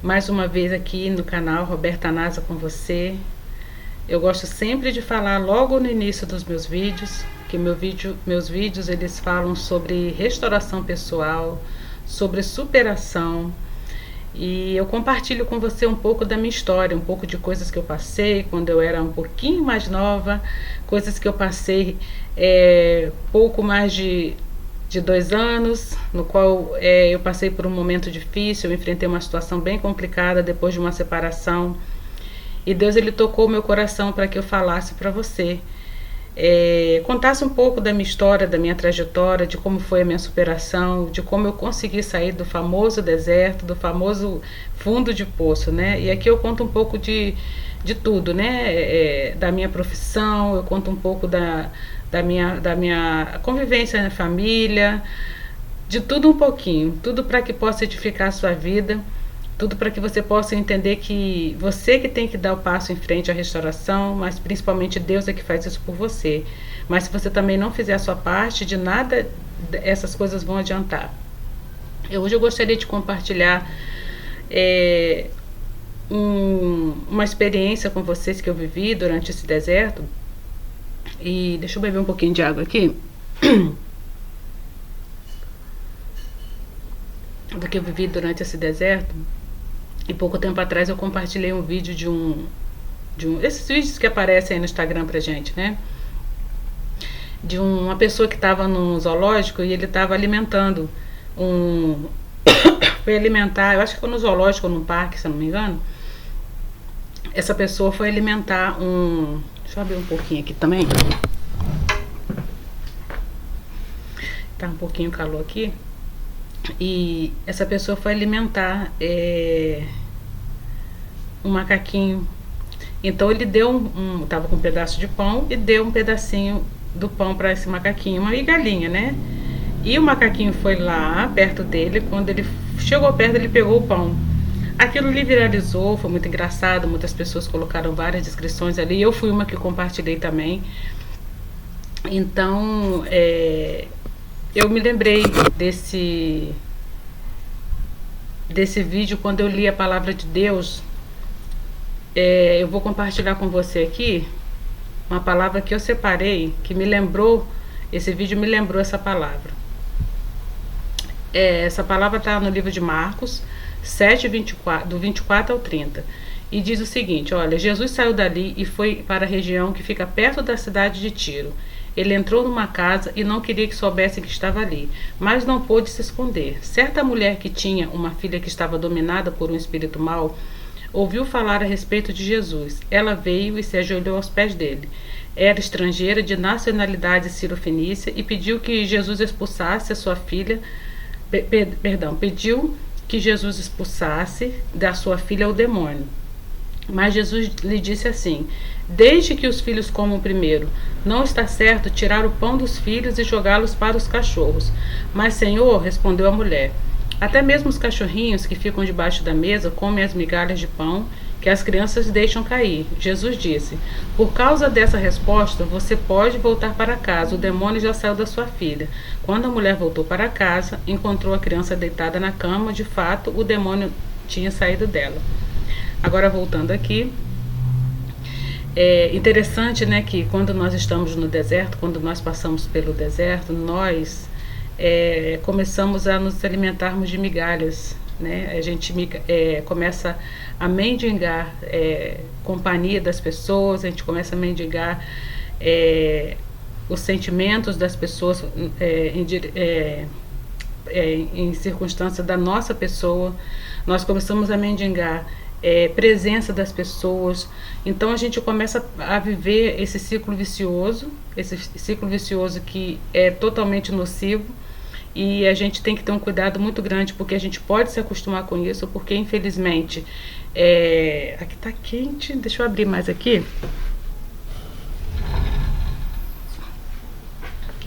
Mais uma vez aqui no canal Roberta Nasa com você. Eu gosto sempre de falar logo no início dos meus vídeos, que meus vídeos eles falam sobre restauração pessoal, sobre superação, e eu compartilho com você um pouco da minha história, um pouco de coisas que eu passei quando eu era um pouquinho mais nova, coisas que eu passei pouco mais de 2 anos, no qual eu passei por um momento difícil, eu enfrentei uma situação bem complicada depois de uma separação, e Deus ele tocou meu coração para que eu falasse para você, contasse um pouco da minha história, da minha trajetória, de como foi a minha superação, de como eu consegui sair do famoso deserto, do famoso fundo de poço, né? E aqui eu conto um pouco de tudo, né? Da minha profissão, eu conto um pouco da minha convivência na família, de tudo um pouquinho, tudo para que possa edificar a sua vida, tudo para que você possa entender que você que tem que dar o passo em frente à restauração, mas principalmente Deus é que faz isso por você. Mas se você também não fizer a sua parte, de nada essas coisas vão adiantar. Hoje eu gostaria de compartilhar uma experiência com vocês que eu vivi durante esse deserto. E deixa eu beber um pouquinho de água aqui. Do que eu vivi durante esse deserto. E pouco tempo atrás eu compartilhei um vídeo de um esses vídeos que aparecem aí no Instagram pra gente, né? De uma pessoa que estava num zoológico e ele estava alimentando foi alimentar, eu acho que foi no zoológico ou no parque, se eu não me engano. Essa pessoa foi alimentar deixa eu abrir um pouquinho aqui também. Tá um pouquinho calor aqui. E essa pessoa foi alimentar um macaquinho. Então ele deu tava com um pedaço de pão e deu um pedacinho do pão para esse macaquinho, uma migalhinha, né? E o macaquinho foi lá perto dele. Quando ele chegou perto, ele pegou o pão. Aquilo lhe viralizou, foi muito engraçado. Muitas pessoas colocaram várias descrições ali. Eu fui uma que compartilhei também. Então, eu me lembrei desse vídeo quando eu li a palavra de Deus. Eu vou compartilhar com você aqui uma palavra que eu separei, que me lembrou, esse vídeo me lembrou essa palavra. Essa palavra está no livro de Marcos 7, 24, do 24 ao 30. E diz o seguinte: olha, Jesus saiu dali e foi para a região que fica perto da cidade de Tiro. Ele entrou numa casa e não queria que soubessem que estava ali, mas não pôde se esconder. Certa mulher que tinha uma filha que estava dominada por um espírito mau, ouviu falar a respeito de Jesus. Ela veio e se ajoelhou aos pés dele. Era estrangeira, de nacionalidade cirofenícia, e pediu que Jesus expulsasse a sua filha, pediu que Jesus expulsasse da sua filha o demônio. Mas Jesus lhe disse assim: deixe que os filhos comam primeiro. Não está certo tirar o pão dos filhos e jogá-los para os cachorros. Mas, Senhor, respondeu a mulher, até mesmo os cachorrinhos que ficam debaixo da mesa comem as migalhas de pão que as crianças deixam cair. Jesus disse: por causa dessa resposta, você pode voltar para casa. O demônio já saiu da sua filha. Quando a mulher voltou para casa, encontrou a criança deitada na cama. De fato, o demônio tinha saído dela. Agora, voltando aqui, é interessante, né, que quando nós estamos no deserto, quando nós passamos pelo deserto, nós começamos a nos alimentarmos de migalhas, né? A gente começa a mendigar companhia das pessoas, a gente começa a mendigar os sentimentos das pessoas em circunstância da nossa pessoa. Nós começamos a mendigar presença das pessoas. Então a gente começa a viver esse ciclo vicioso que é totalmente nocivo, e a gente tem que ter um cuidado muito grande, porque a gente pode se acostumar com isso, porque infelizmente aqui tá quente, deixa eu abrir mais aqui,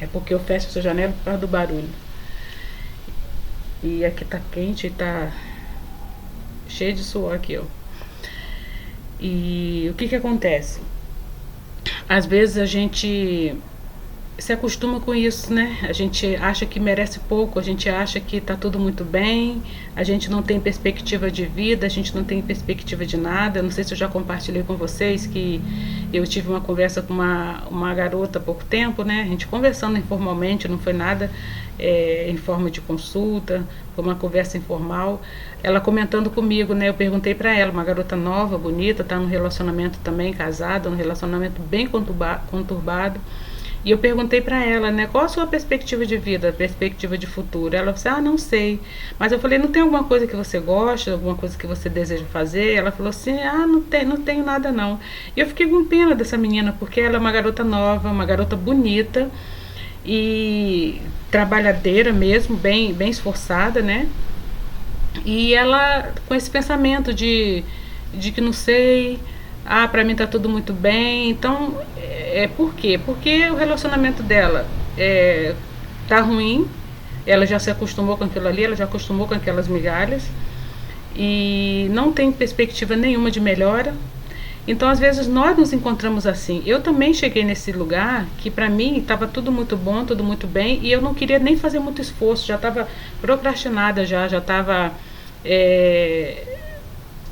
é porque eu fecho essa janela por causa do barulho, e aqui tá quente e tá cheio de suor aqui, ó. E o que acontece? Às vezes a gente se acostuma com isso, né? A gente acha que merece pouco, a gente acha que tá tudo muito bem, a gente não tem perspectiva de vida, a gente não tem perspectiva de nada. Eu não sei se eu já compartilhei com vocês que eu tive uma conversa com uma garota há pouco tempo, né? A gente conversando informalmente, não foi nada em forma de consulta, foi uma conversa informal. Ela comentando comigo, né? Eu perguntei para ela, uma garota nova, bonita, tá num relacionamento também, casada, num relacionamento bem conturbado. E eu perguntei para ela, né, qual a sua perspectiva de vida, perspectiva de futuro? Ela falou assim, não sei. Mas eu falei, não tem alguma coisa que você gosta, alguma coisa que você deseja fazer? Ela falou assim, não tenho nada não. E eu fiquei com pena dessa menina, porque ela é uma garota nova, uma garota bonita e trabalhadeira mesmo, bem esforçada, né? E ela com esse pensamento de que não sei, pra mim tá tudo muito bem. Então, por quê? Porque o relacionamento dela tá ruim, ela já se acostumou com aquilo ali, ela já acostumou com aquelas migalhas e não tem perspectiva nenhuma de melhora. Então, às vezes, nós nos encontramos assim. Eu também cheguei nesse lugar que, para mim, estava tudo muito bom, tudo muito bem, e eu não queria nem fazer muito esforço, já estava procrastinada, já estava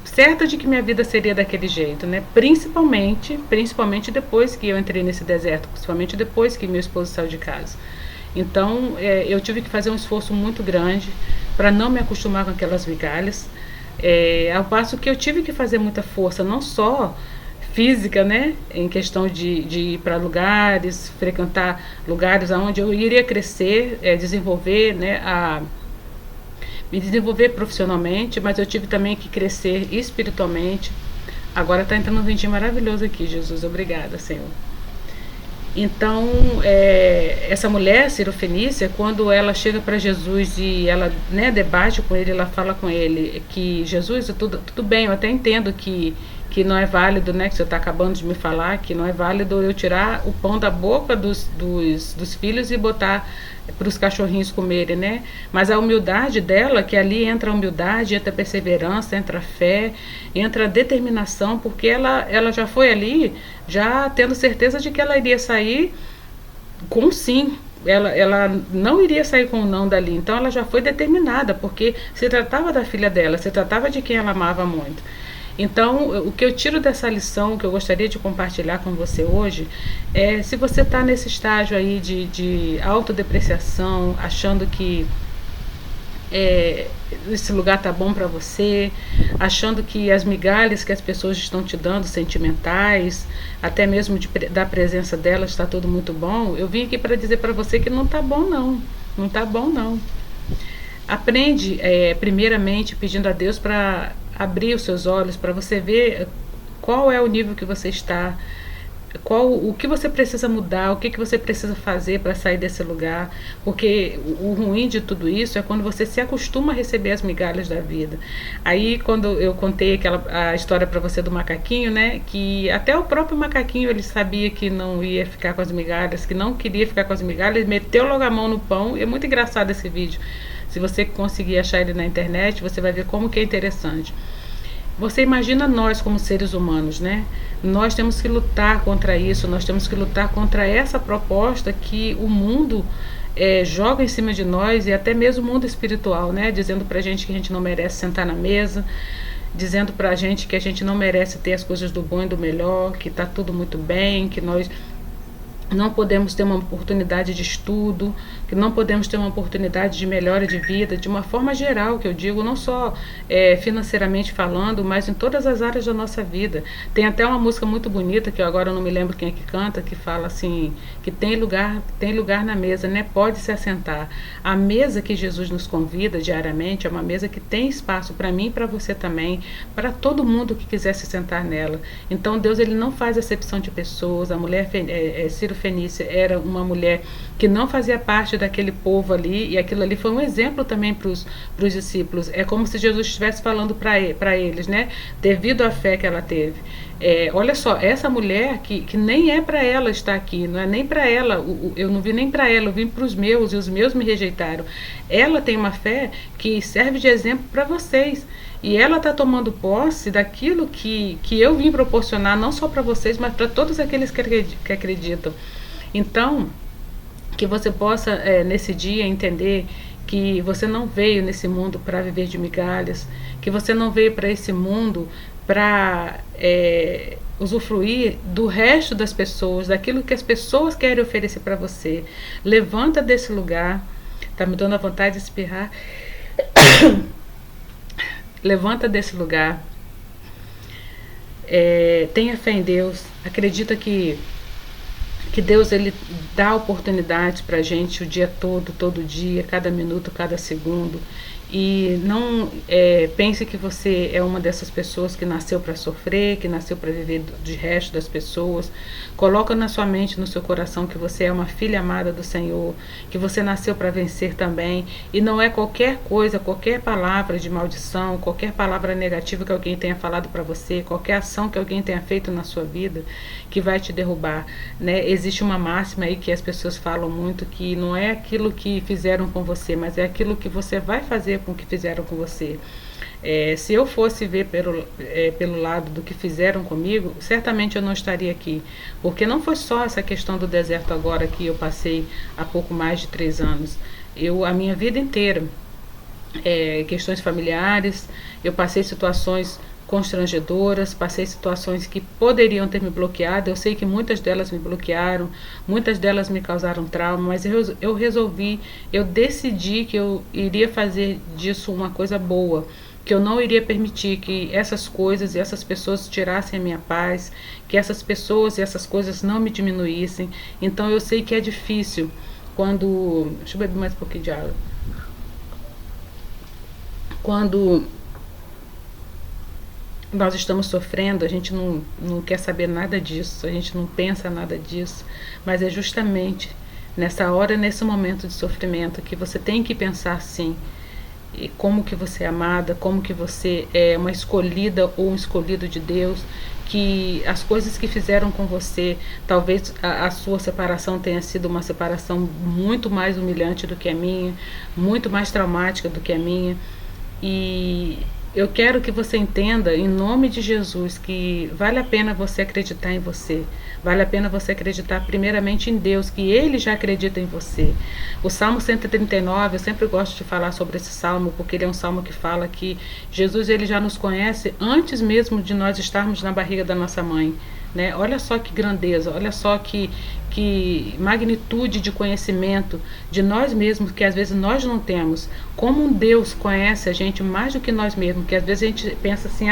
certa de que minha vida seria daquele jeito, né? Principalmente depois que eu entrei nesse deserto, principalmente depois que meu esposo saiu de casa. Então, eu tive que fazer um esforço muito grande para não me acostumar com aquelas migalhas. Ao passo que eu tive que fazer muita força, não só física, né, em questão de ir para lugares, frequentar lugares onde eu iria crescer, desenvolver, né, me desenvolver profissionalmente, mas eu tive também que crescer espiritualmente. Agora está entrando um ventinho maravilhoso aqui, Jesus, obrigada, Senhor. Então, essa mulher, Cirofenícia, quando ela chega para Jesus e ela, né, debate com ele, ela fala com ele que Jesus, tudo bem, eu até entendo que não é válido, né, que você está acabando de me falar, que não é válido eu tirar o pão da boca dos filhos e botar para os cachorrinhos comerem, né? Mas a humildade dela, que ali entra a humildade, entra a perseverança, entra a fé, entra a determinação, porque ela já foi ali, já tendo certeza de que ela iria sair com sim. Ela não iria sair com um não dali, então ela já foi determinada, porque se tratava da filha dela, se tratava de quem ela amava muito. Então, o que eu tiro dessa lição, que eu gostaria de compartilhar com você hoje, se você está nesse estágio aí de autodepreciação, achando que esse lugar tá bom para você, achando que as migalhas que as pessoas estão te dando, sentimentais, até mesmo da presença delas, está tudo muito bom, eu vim aqui para dizer para você que não tá bom não, não tá bom não. Aprende primeiramente pedindo a Deus para abrir os seus olhos, para você ver qual é o nível que você está, o que você precisa mudar, o que você precisa fazer para sair desse lugar, porque o ruim de tudo isso é quando você se acostuma a receber as migalhas da vida. Aí quando eu contei a história para você do macaquinho, né, que até o próprio macaquinho ele sabia que não ia ficar com as migalhas, que não queria ficar com as migalhas, meteu logo a mão no pão. É muito engraçado esse vídeo. Se você conseguir achar ele na internet, você vai ver como que é interessante. Você imagina nós como seres humanos, né? Nós temos que lutar contra isso, nós temos que lutar contra essa proposta que o mundo joga em cima de nós, e até mesmo o mundo espiritual, né? Dizendo pra gente que a gente não merece sentar na mesa, dizendo pra gente que a gente não merece ter as coisas do bom e do melhor, que tá tudo muito bem, que nós não podemos ter uma oportunidade de estudo, que não podemos ter uma oportunidade de melhora de vida, de uma forma geral, que eu digo, não só financeiramente falando, mas em todas as áreas da nossa vida. Tem até uma música muito bonita, que eu agora não me lembro quem é que canta, que fala assim, que tem lugar na mesa, né? Pode se assentar. A mesa que Jesus nos convida diariamente é uma mesa que tem espaço para mim e para você também, para todo mundo que quiser se sentar nela. Então Deus, ele não faz acepção de pessoas. A mulher Cirofenícia era uma mulher que não fazia parte daquele povo ali, e aquilo ali foi um exemplo também para os discípulos. É como se Jesus estivesse falando para eles, né? Devido à fé que ela teve. Olha só, essa mulher que nem é para ela estar aqui, não é nem para ela, eu não vim nem para ela, eu vim para os meus, e os meus me rejeitaram. Ela tem uma fé que serve de exemplo para vocês. E ela está tomando posse daquilo que eu vim proporcionar, não só para vocês, mas para todos aqueles que acreditam. Então, Que você possa, nesse dia, entender que você não veio nesse mundo para viver de migalhas, que você não veio para esse mundo para usufruir do resto das pessoas, daquilo que as pessoas querem oferecer para você. Levanta desse lugar, tá me dando a vontade de espirrar. Levanta desse lugar, tenha fé em Deus, acredita que Deus ele dá oportunidades pra gente o dia todo dia, cada minuto, cada segundo. E não pense que você é uma dessas pessoas que nasceu para sofrer, que nasceu para viver de resto das pessoas. Coloca na sua mente, no seu coração, que você é uma filha amada do Senhor, que você nasceu para vencer também. E não é qualquer coisa, qualquer palavra de maldição, qualquer palavra negativa que alguém tenha falado para você, qualquer ação que alguém tenha feito na sua vida, que vai te derrubar, né? Existe uma máxima aí que as pessoas falam muito, que não é aquilo que fizeram com você, mas é aquilo que você vai fazer com o que fizeram com você. Se eu fosse ver pelo lado do que fizeram comigo, certamente eu não estaria aqui, porque não foi só essa questão do deserto agora que eu passei há pouco mais de 3 anos. A minha vida inteira, questões familiares, eu passei situações constrangedoras, passei situações que poderiam ter me bloqueado. Eu sei que muitas delas me bloquearam, muitas delas me causaram trauma, mas eu resolvi, eu decidi que eu iria fazer disso uma coisa boa, que eu não iria permitir que essas coisas e essas pessoas tirassem a minha paz, que essas pessoas e essas coisas não me diminuíssem. Então eu sei que é difícil quando... Deixa eu beber mais um pouquinho de água. Quando nós estamos sofrendo, a gente não quer saber nada disso, a gente não pensa nada disso, mas é justamente nessa hora, nesse momento de sofrimento, que você tem que pensar assim, e como que você é amada, como que você é uma escolhida ou um escolhido de Deus, que as coisas que fizeram com você, talvez a sua separação tenha sido uma separação muito mais humilhante do que a minha, muito mais traumática do que a minha, e eu quero que você entenda, em nome de Jesus, que vale a pena você acreditar em você. Vale a pena você acreditar primeiramente em Deus, que Ele já acredita em você. O Salmo 139, eu sempre gosto de falar sobre esse salmo, porque ele é um salmo que fala que Jesus ele já nos conhece antes mesmo de nós estarmos na barriga da nossa mãe. Né? Olha só que grandeza, olha só que magnitude de conhecimento de nós mesmos, que às vezes nós não temos. Como um Deus conhece a gente mais do que nós mesmos, que às vezes a gente pensa assim,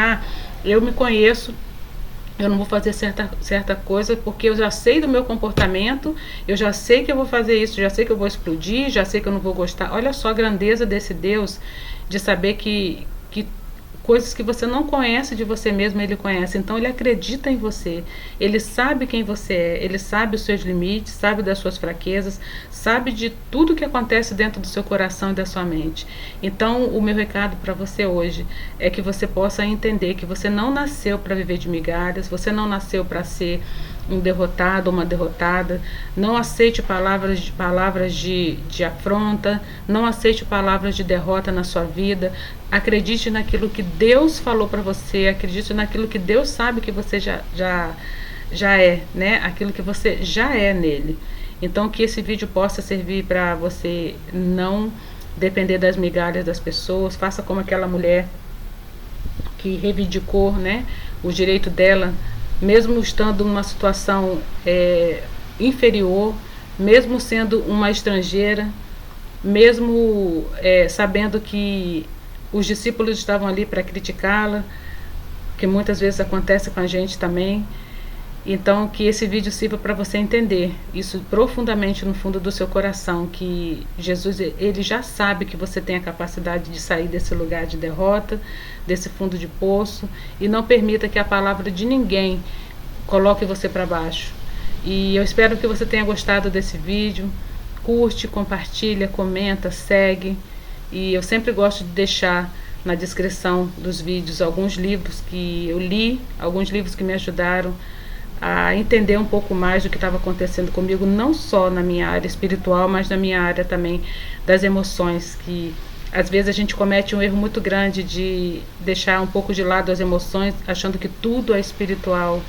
eu me conheço, eu não vou fazer certa coisa porque eu já sei do meu comportamento, eu já sei que eu vou fazer isso, já sei que eu vou explodir, já sei que eu não vou gostar. Olha só a grandeza desse Deus, de saber que coisas que você não conhece de você mesmo, Ele conhece. Então Ele acredita em você, Ele sabe quem você é, Ele sabe os seus limites, sabe das suas fraquezas, sabe de tudo que acontece dentro do seu coração e da sua mente. Então o meu recado para você hoje é que você possa entender que você não nasceu para viver de migalhas, você não nasceu para ser um derrotado, uma derrotada. Não aceite palavras de afronta, não aceite palavras de derrota na sua vida. Acredite naquilo que Deus falou para você, acredite naquilo que Deus sabe que você já é, né? Aquilo que você já é nele. Então que esse vídeo possa servir para você não depender das migalhas das pessoas. Faça como aquela mulher que reivindicou, né, o direito dela, mesmo estando numa situação inferior, mesmo sendo uma estrangeira, mesmo sabendo que os discípulos estavam ali para criticá-la, que muitas vezes acontece com a gente também. Então que esse vídeo sirva para você entender isso profundamente no fundo do seu coração, que Jesus ele já sabe que você tem a capacidade de sair desse lugar de derrota, desse fundo de poço, e não permita que a palavra de ninguém coloque você para baixo. E eu espero que você tenha gostado desse vídeo. Curte, compartilha, comenta, segue. E eu sempre gosto de deixar na descrição dos vídeos alguns livros que eu li, alguns livros que me ajudaram a entender um pouco mais do que estava acontecendo comigo, não só na minha área espiritual, mas na minha área também das emoções, que às vezes a gente comete um erro muito grande de deixar um pouco de lado as emoções, achando que tudo é espiritual.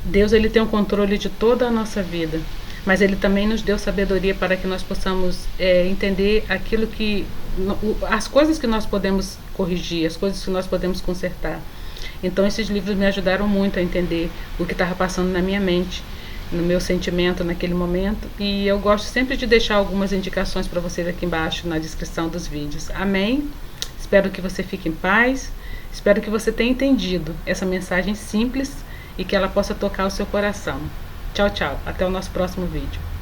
Deus ele tem o controle de toda a nossa vida. mas Ele também nos deu sabedoria para que nós possamos entender aquilo que, as coisas que nós podemos corrigir, as coisas que nós podemos consertar. Então esses livros me ajudaram muito a entender o que estava passando na minha mente, no meu sentimento naquele momento, e eu gosto sempre de deixar algumas indicações para vocês aqui embaixo na descrição dos vídeos. Amém? Espero que você fique em paz, espero que você tenha entendido essa mensagem simples e que ela possa tocar o seu coração. Tchau, tchau. Até o nosso próximo vídeo.